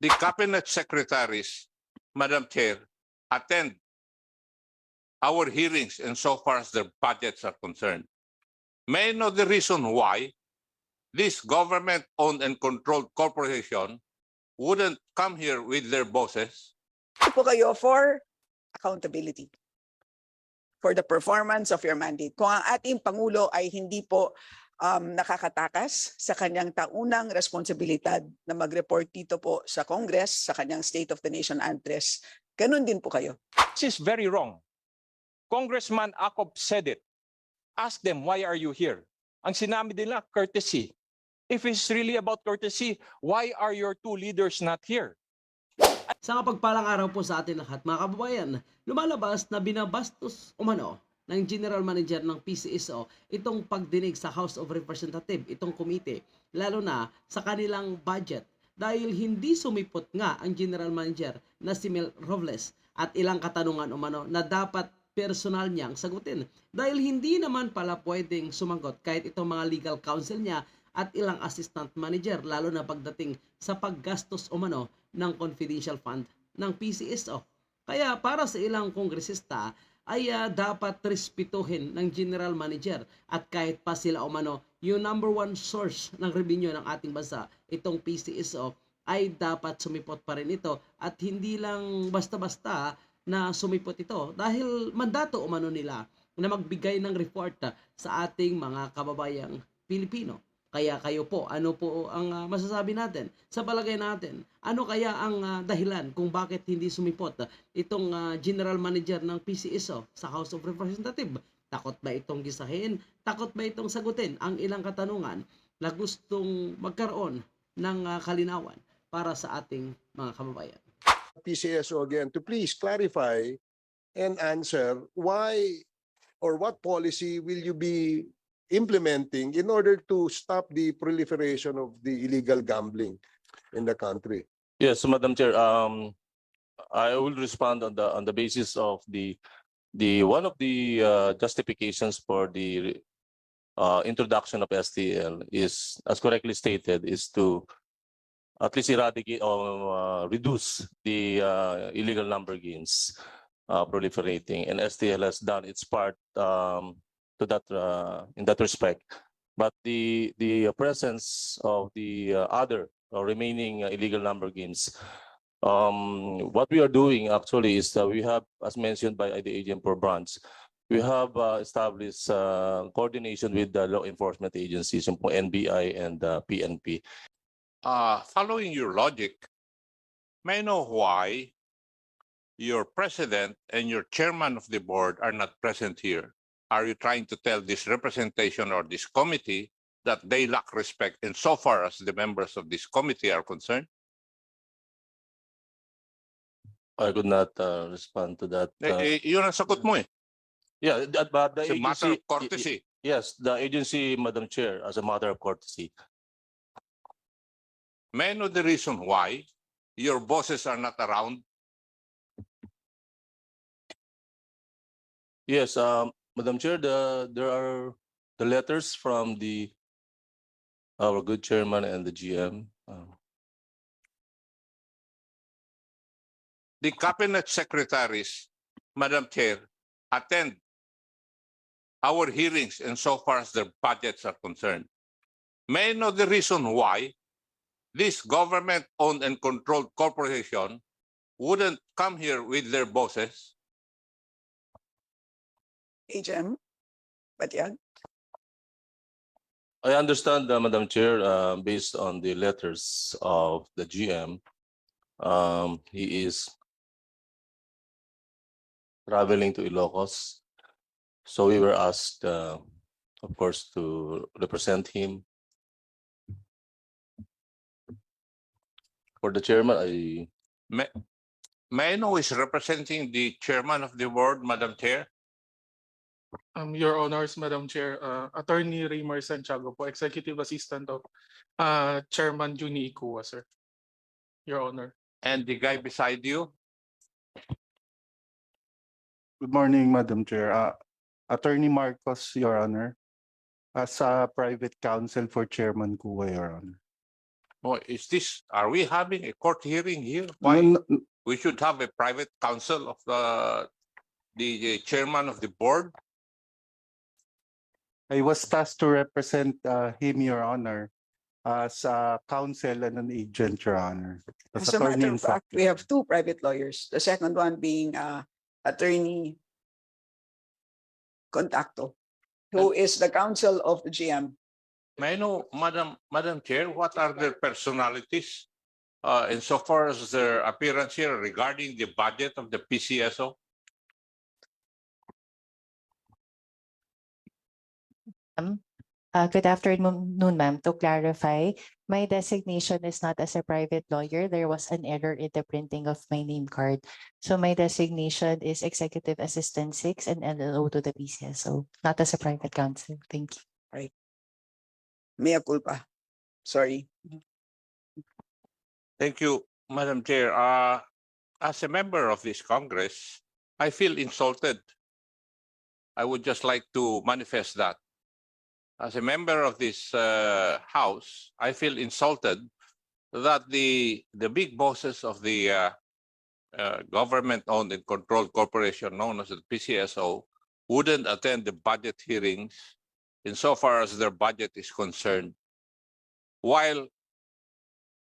the cabinet secretaries, Madam Chair, attend our hearings insofar as their budgets are concerned. May I know the reason why this government-owned and controlled corporation wouldn't come here with their bosses? Po kayo for accountability for the performance of your mandate. Kung ang ating Pangulo ay hindi po nakakatakas sa kanyang taunang responsibilidad na mag-report dito po sa Congress, sa kanyang State of the Nation address, ganun din po kayo. This is very wrong. Congressman Acop said it. Ask them, why are you here? Ang sinabi nila, courtesy. If it's really about courtesy, why are your two leaders not here? Sa kapagpalang araw po sa atin lahat mga kababayan, lumalabas na binabastos umano ng General Manager ng PCSO itong pagdinig sa House of Representatives, itong komite, lalo na sa kanilang budget dahil hindi sumipot nga ang General Manager na si Mel Robles at ilang katanungan umano na dapat personal niyang sagutin dahil hindi naman pala pwedeng sumagot kahit itong mga legal counsel niya at ilang assistant manager lalo na pagdating sa paggastos umano ng confidential fund ng PCSO. Kaya para sa ilang kongresista ay dapat respetuhin ng general manager at kahit pa sila umano yung number one source ng revenue ng ating bansa, itong PCSO, ay dapat sumipot pa rin ito at hindi lang basta-basta na sumipot ito dahil mandato umano nila na magbigay ng report sa ating mga kababayang Pilipino. Kaya kayo po, ano po ang masasabi natin? Sa palagay natin, ano kaya ang dahilan kung bakit hindi sumipot itong General Manager ng PCSO sa House of Representatives? Takot ba itong gisahin? Takot ba itong sagutin ang ilang katanungan na gustong magkaroon ng kalinawan para sa ating mga kababayan? PCSO again to please clarify and answer why or what policy will you be implementing in order to stop the proliferation of the illegal gambling in the country? Yes, Madam Chair. I will respond on the basis of the one of the justifications for the introduction of STL is, as correctly stated, is to at least eradicate or reduce the illegal number games proliferating, and STL has done its part to that in that respect. But the presence of the other remaining illegal number games, what we are doing actually is we have, as mentioned by the agent for branch, we have established coordination with the law enforcement agencies, yung NBI and PNP. Following your logic, may I know why your president and your chairman of the board are not present here? Are you trying to tell this representation or this committee that they lack respect insofar as the members of this committee are concerned? I could not respond to that. Yun ang sagot mo eh. Yeah, but the It's a matter agency, of courtesy. yes, the agency, Madam Chair, as a matter of courtesy. May I know the reason why your bosses are not around? Yes, Madam Chair, there are the letters from our good chairman and the GM. The cabinet secretaries, Madam Chair, attend our hearings insofar as their budgets are concerned. May I know the reason why this government-owned and controlled corporation wouldn't come here with their bosses? HM, Batiag? I understand, Madam Chair, based on the letters of the GM, he is traveling to Ilocos. So we were asked, of course, to represent him. For the chairman, May I know who is representing the chairman of the board, Madam Chair? Your Honors, Madam Chair, Attorney Raymar Santiago po, Executive Assistant of Chairman Juni Ikua, sir. Your Honor. And the guy beside you? Good morning, Madam Chair. Attorney Marcos, Your Honor, as a private counsel for Chairman Kuwa, Your Honor. Oh, are we having a court hearing here? No, Why? no, We should have a private counsel of the chairman of the board. I was tasked to represent him, Your Honor, as counsel and an agent, Your Honor. As a matter of fact, we have two private lawyers. The second one being Attorney Contacto, who is the counsel of the GM. May I know, Madam Chair, what are their personalities insofar as their appearance here regarding the budget of the PCSO? Good afternoon, ma'am. To clarify, my designation is not as a private lawyer. There was an error in the printing of my name card. So my designation is Executive Assistant 6 and LLO to the PCSO, not as a private counsel. Thank you. Mea culpa. Sorry. Thank you, Madam Chair. As a member of this Congress, I feel insulted. I would just like to manifest that. As a member of this House, I feel insulted that the big bosses of the government-owned and controlled corporation known as the PCSO wouldn't attend the budget hearings insofar as their budget is concerned, while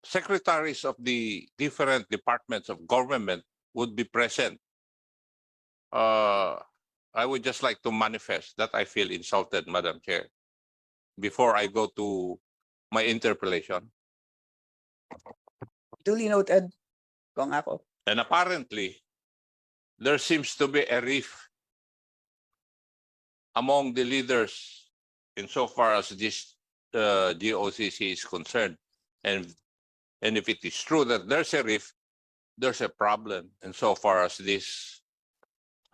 secretaries of the different departments of government would be present. I would just like to manifest that I feel insulted, Madam Chair, before I go to my interpellation. Duly noted, Kong Ako. And apparently, there seems to be a rift among the leaders insofar as this GOCC is concerned. And if it is true that there's a rift, there's a problem insofar as this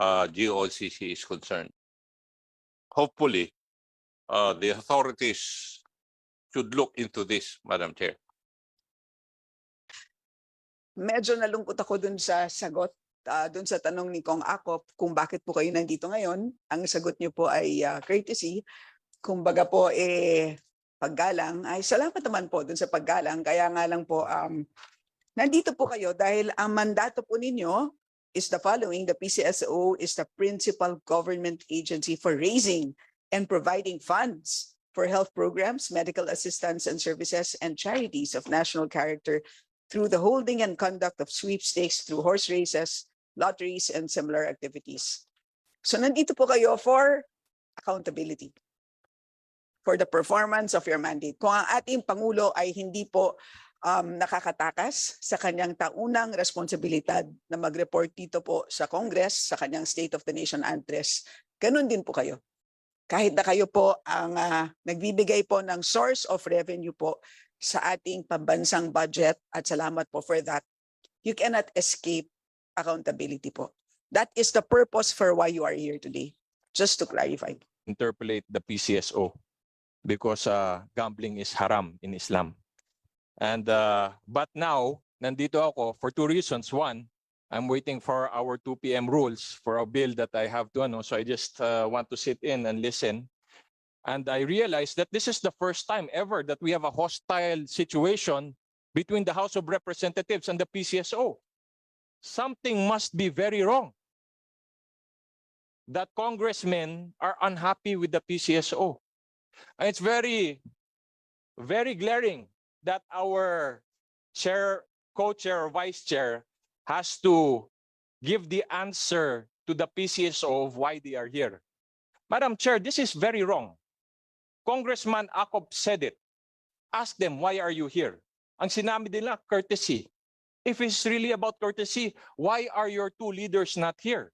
GOCC is concerned. Hopefully, the authorities should look into this, Madam Chair. Medyo nalungkot ako dun sa sagot, dun sa tanong ni Kong Akop kung bakit po kayo nandito ngayon. Ang sagot niyo po ay courtesy. Kumbaga po paggalang. Ay salamat naman po dun sa paggalang. Kaya nga lang po nandito po kayo dahil ang mandato po ninyo is the following. The PCSO is the principal government agency for raising and providing funds for health programs, medical assistance and services, and charities of national character through the holding and conduct of sweepstakes through horse races, lotteries, and similar activities. So nandito po kayo for accountability, for the performance of your mandate. Kung ang ating Pangulo ay hindi po nakakatakas sa kanyang taunang responsibilidad na mag-report dito po sa Congress, sa kanyang State of the Nation address, ganun din po kayo. Kahit na kayo po ang nagbibigay po ng source of revenue po sa ating pambansang budget, at salamat po for that, you cannot escape accountability po. That is the purpose for why you are here today. Just to clarify. Interpolate the PCSO because gambling is haram in Islam. And but now, nandito ako for two reasons. One, I'm waiting for our 2 p.m. rules for a bill that I have to so I just want to sit in and listen. And I realized that this is the first time ever that we have a hostile situation between the House of Representatives and the PCSO. Something must be very wrong. That congressmen are unhappy with the PCSO. And it's very, very glaring that our chair, co-chair, or vice chair has to give the answer to the PCSO of why they are here. Madam Chair, this is very wrong. Congressman Akop said it. Ask them, why are you here? Ang sinabi nila, courtesy. If it's really about courtesy, why are your two leaders not here?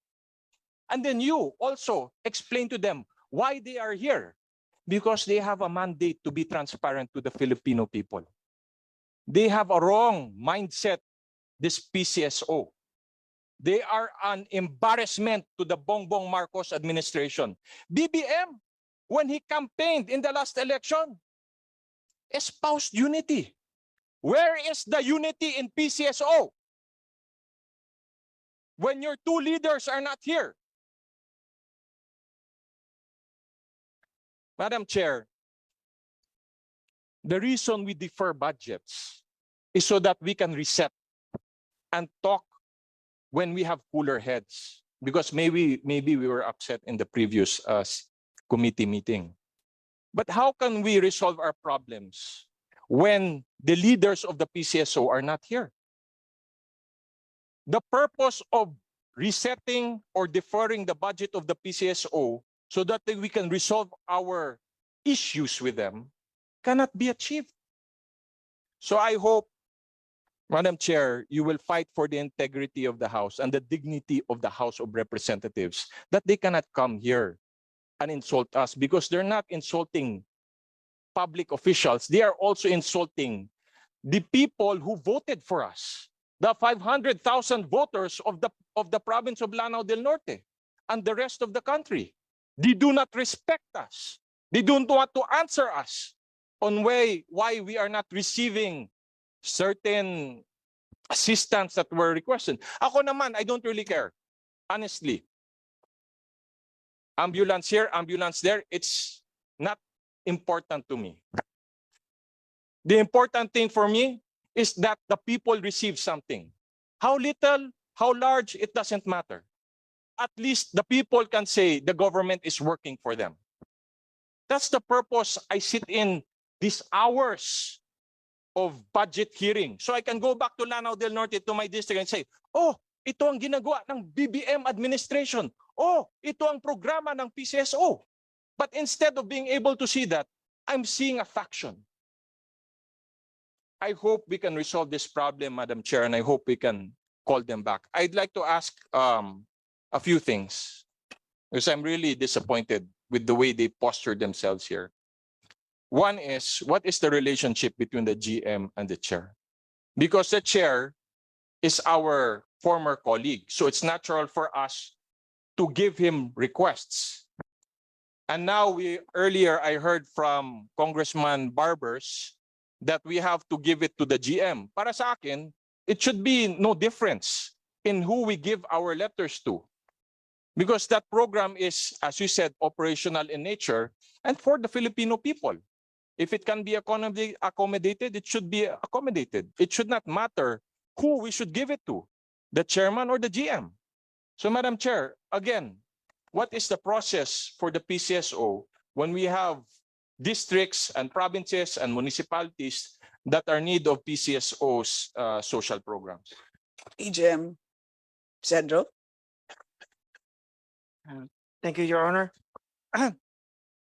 And then you also explain to them why they are here. Because they have a mandate to be transparent to the Filipino people. They have a wrong mindset, this PCSO. They are an embarrassment to the Bongbong Marcos administration. BBM, when he campaigned in the last election, espoused unity. Where is the unity in PCSO? When your two leaders are not here. Madam Chair, The reason we defer budgets is so that we can reset and talk when we have cooler heads. Because maybe we were upset in the previous committee meeting. But how can we resolve our problems when the leaders of the PCSO are not here? The purpose of resetting or deferring the budget of the PCSO so that we can resolve our issues with them cannot be achieved. So I hope, Madam Chair, you will fight for the integrity of the House and the dignity of the House of Representatives, that they cannot come here and insult us, because they're not insulting public officials. They are also insulting the people who voted for us, the 500,000 voters of the province of Lanao del Norte and the rest of the country. They do not respect us. They don't want to answer us on why we are not receiving certain assistance that were requested. Ako naman, I don't really care. Honestly. Ambulance here, ambulance there, it's not important to me. The important thing for me is that the people receive something. How little, how large, it doesn't matter. At least the people can say the government is working for them. That's the purpose I sit in these hours of budget hearing. So I can go back to Lanao del Norte, to my district, and say, oh, ito ang ginagawa ng BBM administration. Oh, ito ang programa ng PCSO. But instead of being able to see that, I'm seeing a faction. I hope we can resolve this problem, Madam Chair, and I hope we can call them back. I'd like to ask a few things, because I'm really disappointed with the way they postured themselves here. One is, what is the relationship between the GM and the chair? Because the chair is our former colleague, so it's natural for us to give him requests. And now earlier I heard from Congressman Barbers that we have to give it to the GM. Para sa akin, it should be no difference in who we give our letters to. Because that program is, as you said, operational in nature and for the Filipino people. If it can be accommodated, it should be accommodated. It should not matter who we should give it to, the chairman or the GM. So, Madam Chair, again, what is the process for the PCSO when we have districts and provinces and municipalities that are in need of PCSO's social programs? EGM Cedro. Thank you, Your Honor.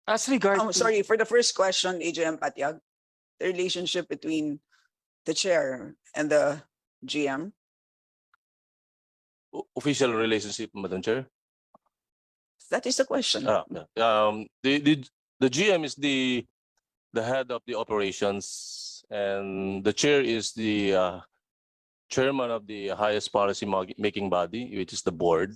As regards to- Sorry, for the first question, EGM Patyag, the relationship between the chair and the GM. Official relationship, Madam Chair. That is the question. The GM is the head of the operations, and the chair is the chairman of the highest policy making body, which is the board.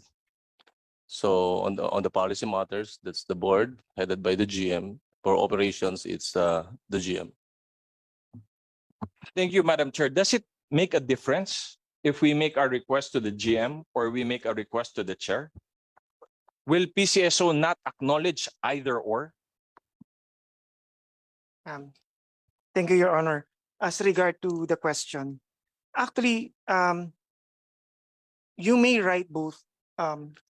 So on the policy matters, that's the board headed by the GM. For operations, it's the GM. Thank you, Madam Chair. Does it make a difference if we make our request to the GM or we make a request to the chair? Will PCSO not acknowledge either or? Thank you, Your Honor. As regard to the question, actually, you may write both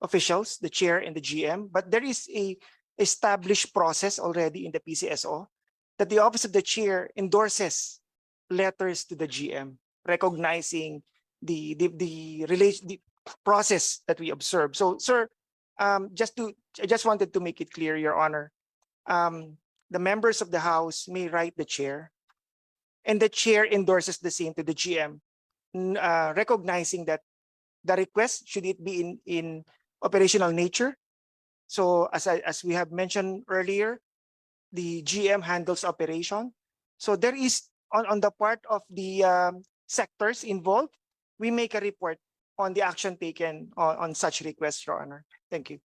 officials, the chair and the GM, but there is a established process already in the PCSO that the office of the chair endorses letters to the GM, recognizing the process that we observe. So, sir, I just wanted to make it clear, Your Honor. The members of the House may write the chair, and the chair endorses the same to the GM, recognizing that the request, should it be in operational nature. So as we have mentioned earlier, the GM handles operation. So there is on the part of the sectors involved, we make a report on the action taken on such requests, Your Honor. Thank you.